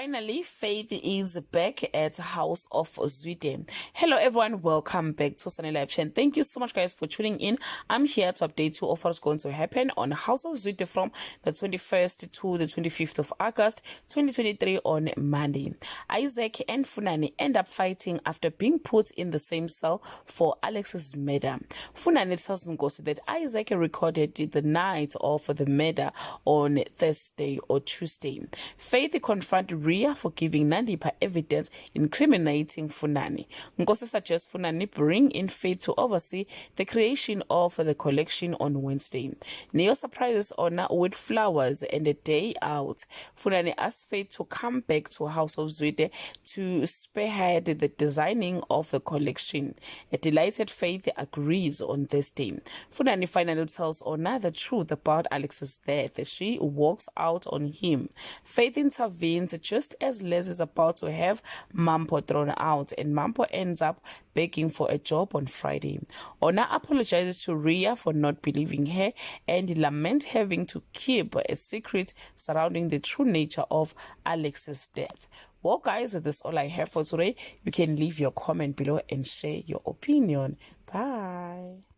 Finally, Faith is back at House of Zwide. Hello everyone, welcome back to Sunny Live Chat. Thank you so much guys for tuning in. I'm here to update you of what's going to happen on House of Zwide from the 21st to the 25th of August 2023 on Monday. Isaac and Funani end up fighting after being put in the same cell for Alex's murder. Funani tells Ngozi that Isaac recorded the night of the murder on Thursday or Tuesday. Faith confronted Ria for giving Nandipa evidence incriminating Funani. Ngozi suggests Funani bring in Faith to oversee the creation of the collection on Wednesday. Neo surprises Honor with flowers and a day out. Funani asks Faith to come back to House of Zwide to spearhead the designing of the collection. A delighted Faith agrees on this day. Funani finally tells Honor the truth about Alex's death. She walks out on him. Faith intervenes just as Les is about to have Mampo thrown out, and Mampo ends up begging for a job on Friday. Honor apologizes to Ria for not believing her and laments having to keep a secret surrounding the true nature of Alex's death. Well guys, that's all I have for today. You can leave your comment below and share your opinion. Bye.